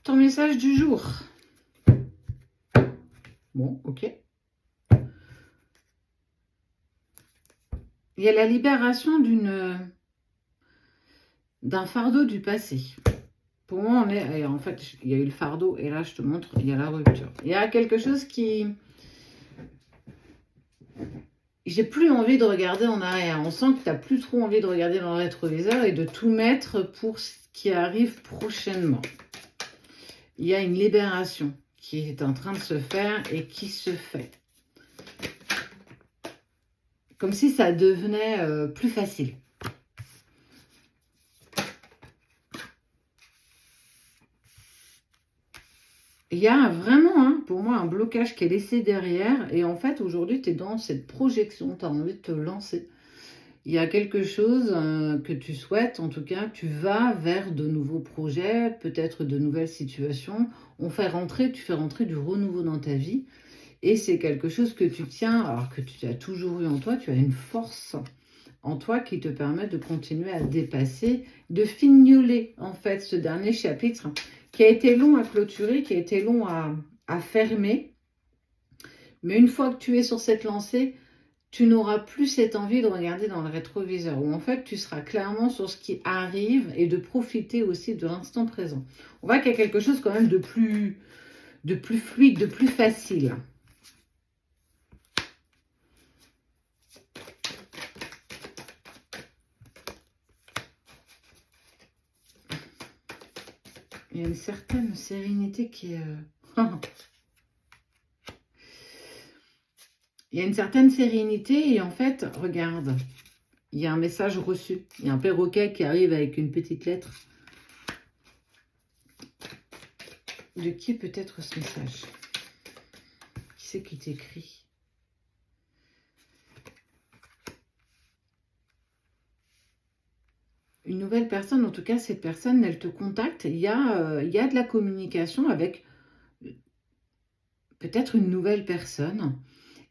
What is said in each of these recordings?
Ton message du jour. Bon, ok. Il y a la libération d'un fardeau du passé. Pour moi, en fait, il y a eu le fardeau et là, je te montre, il y a la rupture. Il y a quelque chose qui... J'ai plus envie de regarder en arrière. On sent que tu n'as plus trop envie de regarder dans le rétroviseur et de tout mettre pour ce qui arrive prochainement. Il y a une libération qui est en train de se faire et qui se fait. Comme si ça devenait plus facile. Il y a vraiment, pour moi, un blocage qui est laissé derrière. Et en fait, aujourd'hui, tu es dans cette projection. Tu as envie de te lancer. Il y a quelque chose que tu souhaites. En tout cas, tu vas vers de nouveaux projets, peut-être de nouvelles situations. Tu fais rentrer du renouveau dans ta vie. Et c'est quelque chose que tu tiens, alors que tu as toujours eu en toi. Tu as une force en toi qui te permet de continuer à dépasser, de fignoler, en fait, ce dernier chapitre qui a été long à clôturer, qui a été long à fermer. Mais une fois que tu es sur cette lancée, tu n'auras plus cette envie de regarder dans le rétroviseur, où en fait, tu seras clairement sur ce qui arrive et de profiter aussi de l'instant présent. On voit qu'il y a quelque chose quand même de plus fluide, de plus facile. Il y a une certaine sérénité qui est... Il y a une certaine sérénité et en fait, regarde, il y a un message reçu. Il y a un perroquet qui arrive avec une petite lettre. De qui peut être ce message? Qui c'est qui t'écrit? Une nouvelle personne, en tout cas, cette personne, elle te contacte. Il y a de la communication avec peut-être une nouvelle personne.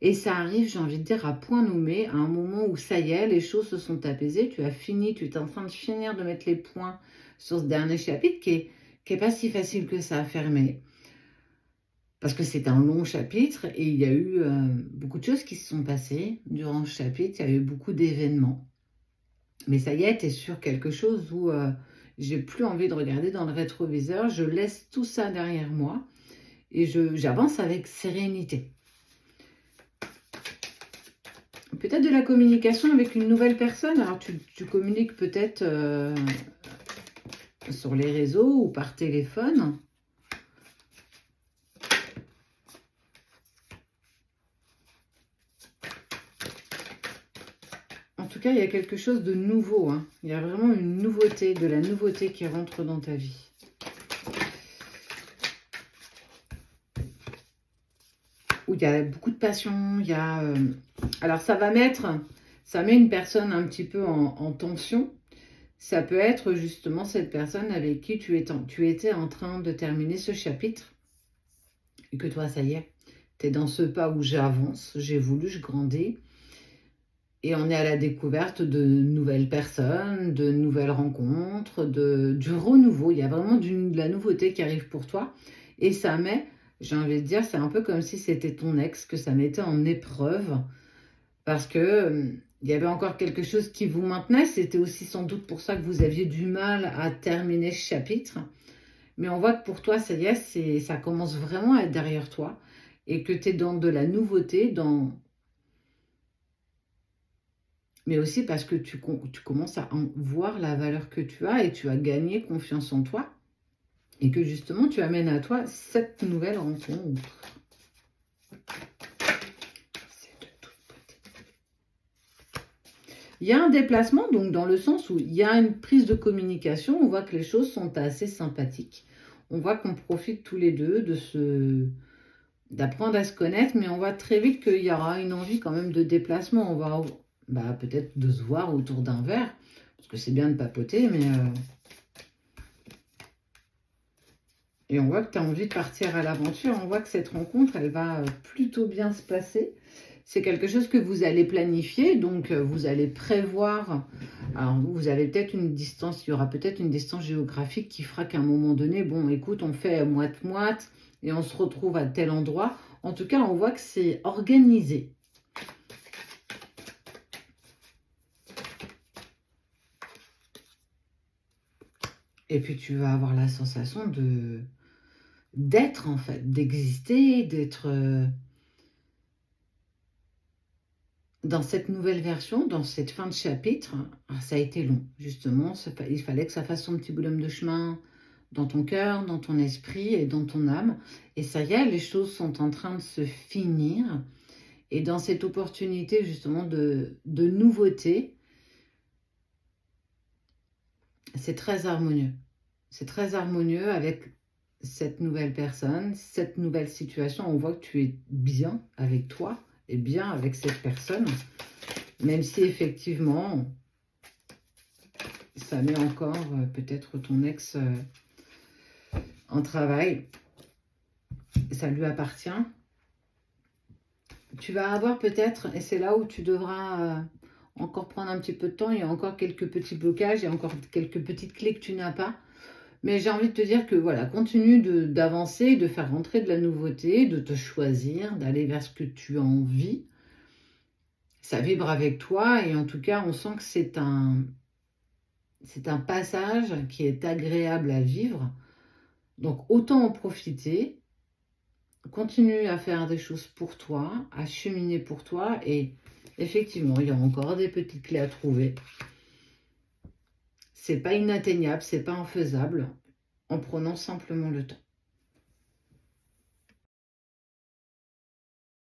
Et ça arrive, j'ai envie de dire, à point nommé, à un moment où ça y est, les choses se sont apaisées. Tu as fini, tu es en train de finir de mettre les points sur ce dernier chapitre qui est pas si facile que ça à fermer. Parce que c'est un long chapitre et il y a eu beaucoup de choses qui se sont passées durant ce chapitre. Il y a eu beaucoup d'événements. Mais ça y est, tu es sur quelque chose où j'ai plus envie de regarder dans le rétroviseur. Je laisse tout ça derrière moi et j'avance avec sérénité. Peut-être de la communication avec une nouvelle personne. Alors, tu communiques peut-être sur les réseaux ou par téléphone. En tout cas, il y a quelque chose de nouveau. Il y a vraiment une nouveauté, de la nouveauté qui rentre dans ta vie. Où il y a beaucoup de passion. Il y a, alors, ça met une personne un petit peu en tension. Ça peut être justement cette personne avec qui tu étais en train de terminer ce chapitre. Et que toi, ça y est, tu es dans ce pas où j'avance, j'évolue, je grandis. Et on est à la découverte de nouvelles personnes, de nouvelles rencontres, du renouveau. Il y a vraiment de la nouveauté qui arrive pour toi. Et ça met, j'ai envie de dire, c'est un peu comme si c'était ton ex, que ça mettait en épreuve. Parce que il y avait encore quelque chose qui vous maintenait. C'était aussi sans doute pour ça que vous aviez du mal à terminer ce chapitre. Mais on voit que pour toi, ça y est, ça commence vraiment à être derrière toi. Et que tu es dans de la nouveauté, mais aussi parce que tu commences à en voir la valeur que tu as et tu as gagné confiance en toi. Et que justement, tu amènes à toi cette nouvelle rencontre. Il y a un déplacement, donc dans le sens où il y a une prise de communication. On voit que les choses sont assez sympathiques. On voit qu'on profite tous les deux d'apprendre à se connaître, mais on voit très vite qu'il y aura une envie quand même de déplacement. On va peut-être de se voir autour d'un verre, parce que c'est bien de papoter, mais... Et on voit que tu as envie de partir à l'aventure. On voit que cette rencontre, elle va plutôt bien se passer. C'est quelque chose que vous allez planifier, donc vous allez prévoir. Alors, vous avez peut-être une distance, il y aura peut-être une distance géographique qui fera qu'à un moment donné, bon, écoute, on fait moite-moite et on se retrouve à tel endroit. En tout cas, on voit que c'est organisé. Et puis, tu vas avoir la sensation d'être, en fait, d'exister, d'être dans cette nouvelle version, dans cette fin de chapitre. Ça a été long, justement. Il fallait que ça fasse son petit bonhomme de chemin dans ton cœur, dans ton esprit et dans ton âme. Et ça y est, les choses sont en train de se finir. Et dans cette opportunité, justement, de nouveauté, c'est très harmonieux. C'est très harmonieux avec cette nouvelle personne, cette nouvelle situation. On voit que tu es bien avec toi et bien avec cette personne, même si effectivement, ça met encore peut-être ton ex en travail. Ça lui appartient. Tu vas avoir peut-être, et c'est là où tu devras encore prendre un petit peu de temps, il y a encore quelques petits blocages, il y a encore quelques petites clés que tu n'as pas. Mais j'ai envie de te dire que voilà, continue d'avancer, de faire rentrer de la nouveauté, de te choisir, d'aller vers ce que tu as envie. Ça vibre avec toi et en tout cas, on sent que c'est un passage qui est agréable à vivre. Donc, autant en profiter. Continue à faire des choses pour toi, à cheminer pour toi. Et effectivement, il y a encore des petites clés à trouver. C'est pas inatteignable, c'est pas infaisable, en prenant simplement le temps.